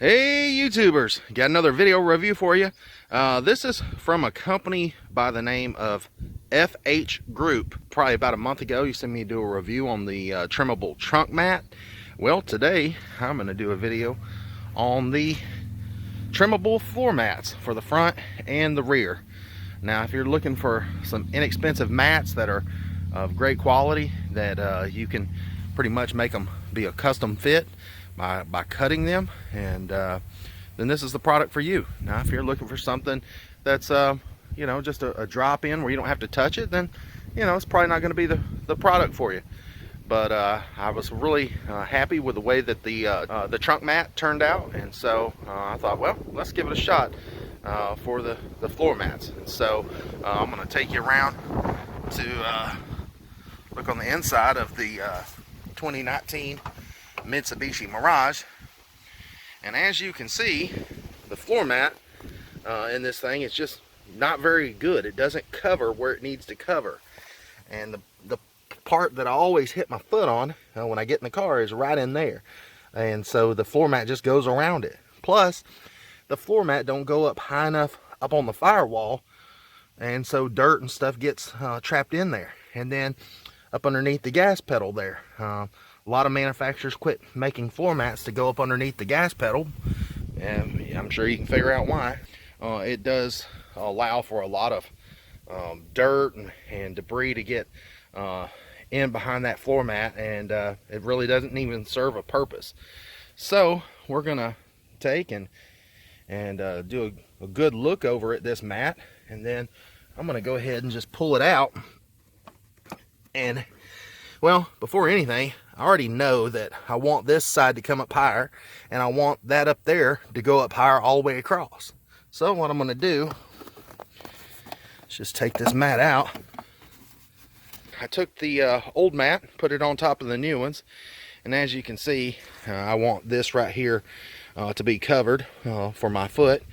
Hey YouTubers, got another video review for you. This is from a company by the name of FH Group. Probably about a month ago you sent me to do a review on the trimmable trunk mat. Well, today I'm going to do a video on the trimmable floor mats for the front and the rear. Now if you're looking for some inexpensive mats that are of great quality, that you can pretty much make them be a custom fit by cutting them, and then this is the product for you. Now if you're looking for something that's you know, just a drop in where you don't have to touch it, then you know it's probably not going to be the product for you. But I was really happy with the way that the trunk mat turned out, and so I thought, well, let's give it a shot for the floor mats. And so I'm going to take you around to look on the inside of the 2019 Mitsubishi Mirage. And as you can see, the floor mat in this thing is just not very good. It doesn't cover where it needs to cover, and the part that I always hit my foot on when I get in the car is right in there, and so the floor mat just goes around it. Plus the floor mat don't go up high enough up on the firewall, and so dirt and stuff gets trapped in there. And then up underneath the gas pedal there, a lot of manufacturers quit making floor mats to go up underneath the gas pedal, and I'm sure you can figure out why. It does allow for a lot of dirt and debris to get in behind that floor mat, and it really doesn't even serve a purpose. So we're gonna take and do a good look over at this mat, and then I'm gonna go ahead and just pull it out. And well, before anything, I already know that I want this side to come up higher, and I want that up there to go up higher all the way across. So what I'm going to do is just take this mat out. I took the old mat, put it on top of the new ones, and as you can see, I want this right here to be covered for my foot,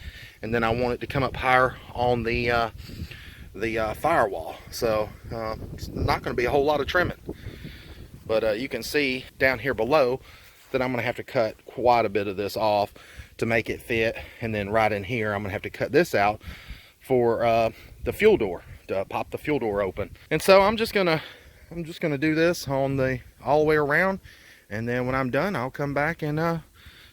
and then I want it to come up higher on the firewall. So it's not going to be a whole lot of trimming. But you can see down here below that I'm going to have to cut quite a bit of this off to make it fit. And then right in here, I'm going to have to cut this out for the fuel door, to pop the fuel door open. And so I'm just gonna do this on all the way around. And then when I'm done, I'll come back and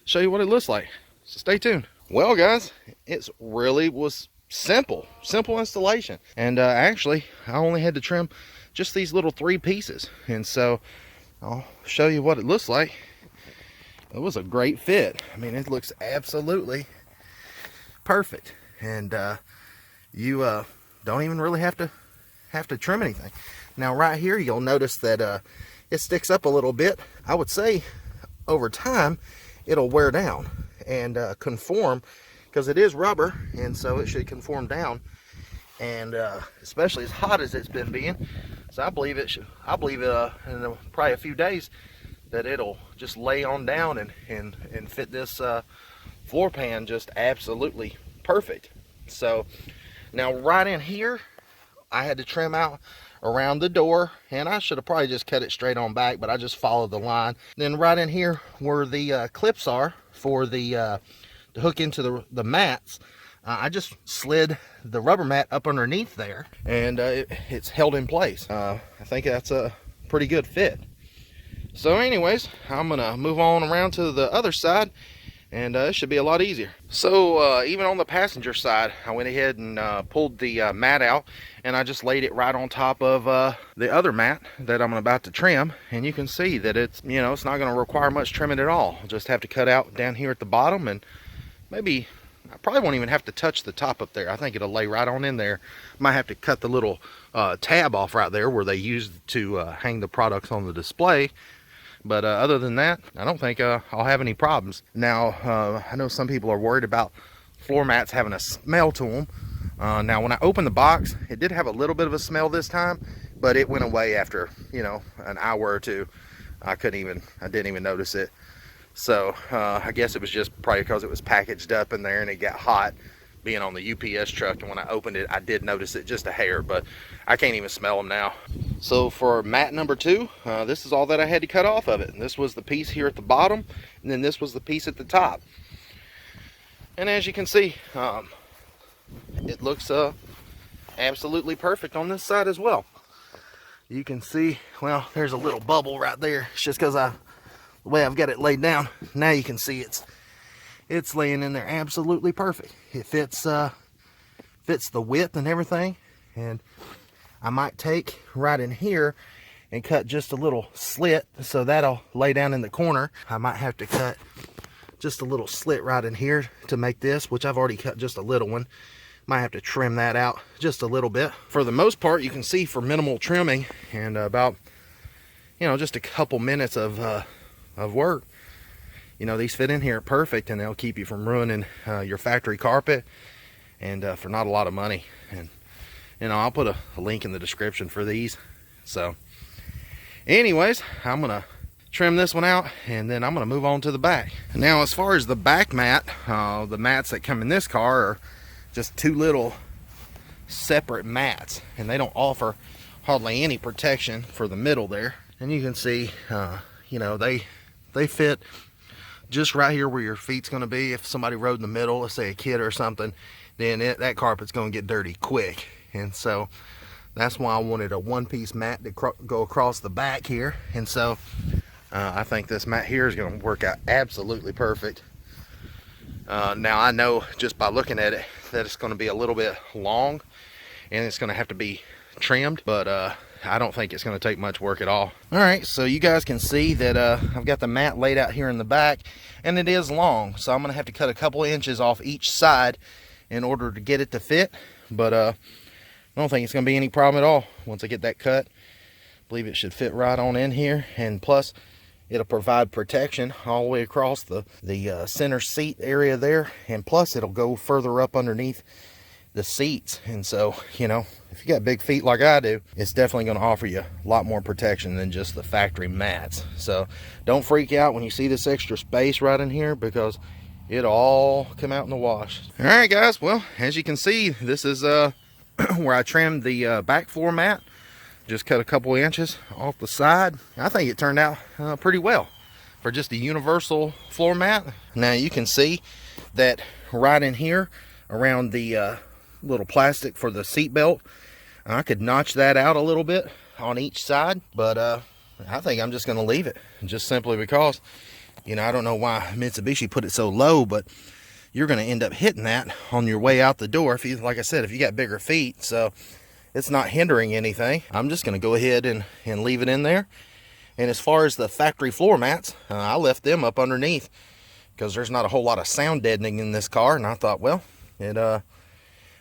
show you what it looks like. So stay tuned. Well, guys, it really was simple installation. And actually, I only had to trim just these little 3 pieces, and so I'll show you what it looks like. It was a great fit. I mean, it looks absolutely perfect, and you don't even really have to trim anything. Now right here, you'll notice that it sticks up a little bit. I would say over time it'll wear down and conform, because it is rubber, and so it should conform down. And especially as hot as it's been being, so I believe in probably a few days that it'll just lay on down and fit this floor pan just absolutely perfect. So now right in here, I had to trim out around the door, and I should have probably just cut it straight on back, but I just followed the line. Then right in here where the clips are for the to hook into the mats, I just slid the rubber mat up underneath there, and it's held in place. I think that's a pretty good fit. So anyways, I'm gonna move on around to the other side, and it should be a lot easier. So even on the passenger side, I went ahead and pulled the mat out, and I just laid it right on top of the other mat that I'm about to trim. And you can see that it's, you know, it's not going to require much trimming at all. I'll just have to cut out down here at the bottom, and maybe I probably won't even have to touch the top up there. I think it'll lay right on in there. Might have to cut the little tab off right there where they use to hang the products on the display. But other than that, I don't think I'll have any problems. Now, I know some people are worried about floor mats having a smell to them. Now, when I opened the box, it did have a little bit of a smell this time, but it went away after, you know, an hour or two. I didn't even notice it. So I guess it was just probably because it was packaged up in there and it got hot being on the UPS truck, and when I opened it, I did notice it just a hair, but I can't even smell them now. So for mat number 2, this is all that I had to cut off of it. And this was the piece here at the bottom, and then this was the piece at the top. And as you can see, it looks absolutely perfect on this side as well. You can see, well, there's a little bubble right there. It's just because the way I've got it laid down. Now you can see it's laying in there absolutely perfect. It fits the width and everything. And I might take right in here and cut just a little slit, so that'll lay down in the corner. I might have to cut just a little slit right in here to make this, which I've already cut just a little one. Might have to trim that out just a little bit. For the most part, you can see for minimal trimming and about, you know, just a couple minutes of work, you know, these fit in here perfect, and they'll keep you from ruining your factory carpet, and for not a lot of money. And you know, I'll put a link in the description for these. So anyways, I'm gonna trim this one out, and then I'm gonna move on to the back. Now, as far as the back mat, the mats that come in this car are just two little separate mats, and they don't offer hardly any protection for the middle there. And you can see, you know, they fit just right here where your feet's going to be. If somebody rode in the middle, let's say a kid or something, then that carpet's going to get dirty quick. And so that's why I wanted a one-piece mat to go across the back here. And so I think this mat here is going to work out absolutely perfect. Now I know just by looking at it that it's going to be a little bit long, and it's going to have to be trimmed, but I don't think it's going to take much work at all. All right, so you guys can see that I've got the mat laid out here in the back, and it is long, so I'm going to have to cut a couple inches off each side in order to get it to fit. But I don't think it's going to be any problem at all once I get that cut. I believe it should fit right on in here, and plus it'll provide protection all the way across the center seat area there, and plus it'll go further up underneath the seats. And so, you know, if you got big feet like I do, it's definitely going to offer you a lot more protection than just the factory mats. So don't freak out when you see this extra space right in here, because it'll all come out in the wash. All right, guys, well, as you can see, this is where I trimmed the back floor mat. Just cut a couple inches off the side. I think it turned out pretty well for just a universal floor mat. Now you can see that right in here around the little plastic for the seat belt, I could notch that out a little bit on each side, but I think I'm just going to leave it, just simply because, you know, I don't know why Mitsubishi put it so low, but you're going to end up hitting that on your way out the door if you, like I said, if you got bigger feet. So it's not hindering anything. I'm just going to go ahead and leave it in there. And as far as the factory floor mats, I left them up underneath because there's not a whole lot of sound deadening in this car, and I thought, well, it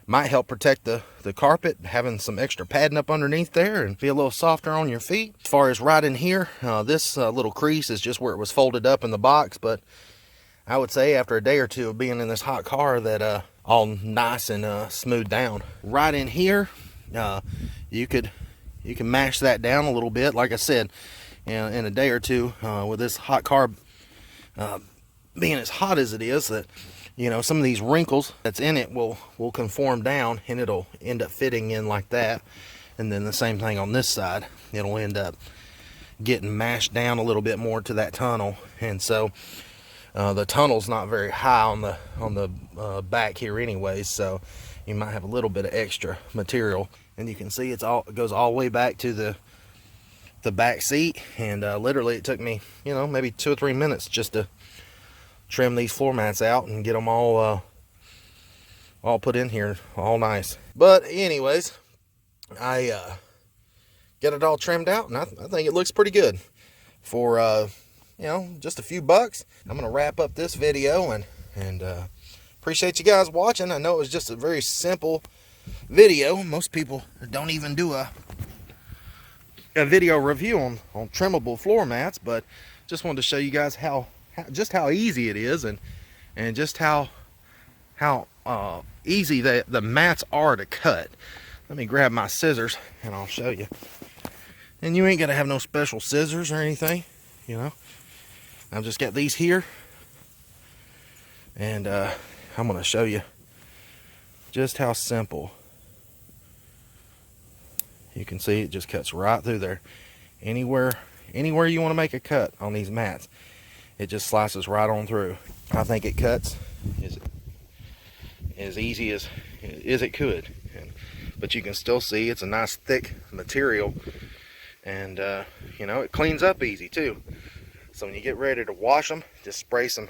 might help protect the carpet, having some extra padding up underneath there and be a little softer on your feet. As far as right in here, this little crease is just where it was folded up in the box, but I would say after a day or two of being in this hot car that all nice and smoothed down. Right in here, you can mash that down a little bit. Like I said, in a day or two, with this hot car being as hot as it is, that, you know, some of these wrinkles that's in it will conform down, and it'll end up fitting in like that. And then the same thing on this side, it'll end up getting mashed down a little bit more to that tunnel. And so the tunnel's not very high on the back here anyways, so you might have a little bit of extra material. And you can see it goes all the way back to the back seat, and literally it took me, you know, maybe 2 or 3 minutes just to trim these floor mats out and get them all put in here all nice. But anyways, I get it all trimmed out, and I think it looks pretty good for you know, just a few bucks. I'm gonna wrap up this video and appreciate you guys watching. I know it was just a very simple video. Most people don't even do a video review on trimmable floor mats, but just wanted to show you guys how easy it is, and just how easy the mats are to cut. Let me grab my scissors and I'll show you. And you ain't gonna have no special scissors or anything, you know. I've just got these here, and I'm gonna show you just how simple. You can see it just cuts right through there. Anywhere you want to make a cut on these mats, it just slices right on through. I think it cuts, is it as easy as it could. But you can still see it's a nice thick material, and you know, it cleans up easy too. So when you get ready to wash them, just spray some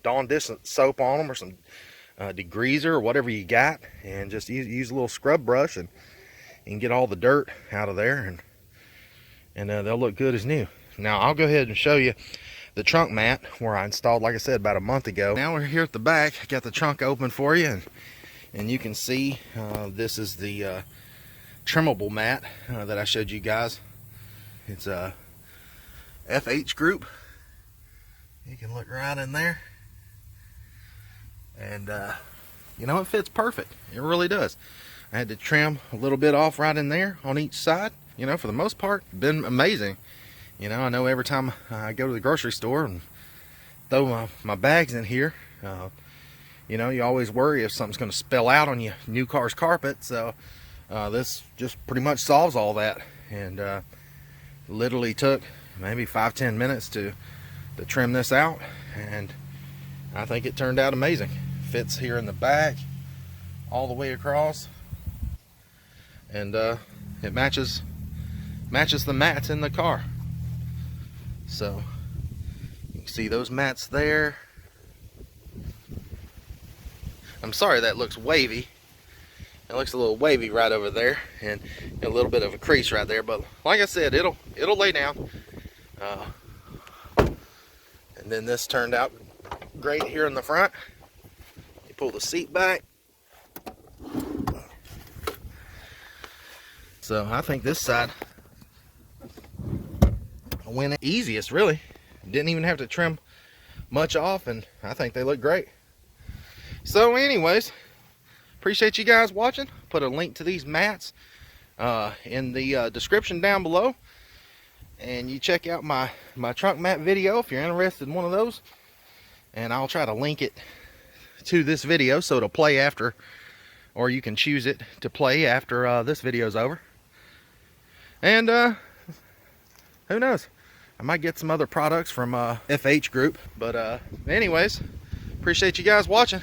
Dawn Distant soap on them, or some degreaser, or whatever you got, and just use a little scrub brush, and you can get all the dirt out of there, and they'll look good as new. Now I'll go ahead and show you the trunk mat where I installed, like I said, about a month ago. Now we're here at the back. I got the trunk open for you, and you can see this is the trimmable mat that I showed you guys. It's a FH group. You can look right in there, and you know, it fits perfect. It really does. I had to trim a little bit off right in there on each side. You know, for the most part, it's been amazing. You know, I know every time I go to the grocery store and throw my bags in here, you know, you always worry if something's going to spill out on your new car's carpet. So this just pretty much solves all that, and literally took maybe 5-10 minutes to trim this out, and I think it turned out amazing. Fits here in the back all the way across, and it matches the mats in the car. So you can see those mats there. I'm sorry that looks wavy. It looks a little wavy right over there, and a little bit of a crease right there, but like I said, it'll lay down. And then this turned out great here in the front. You pull the seat back. So I think this side went easiest, really. Didn't even have to trim much off, and I think they look great. So anyways, appreciate you guys watching. Put a link to these mats in the description down below, and you check out my trunk mat video if you're interested in one of those, and I'll try to link it to this video so it'll play after, or you can choose it to play after this video's over. And who knows, I might get some other products from FH Group. But anyways, appreciate you guys watching.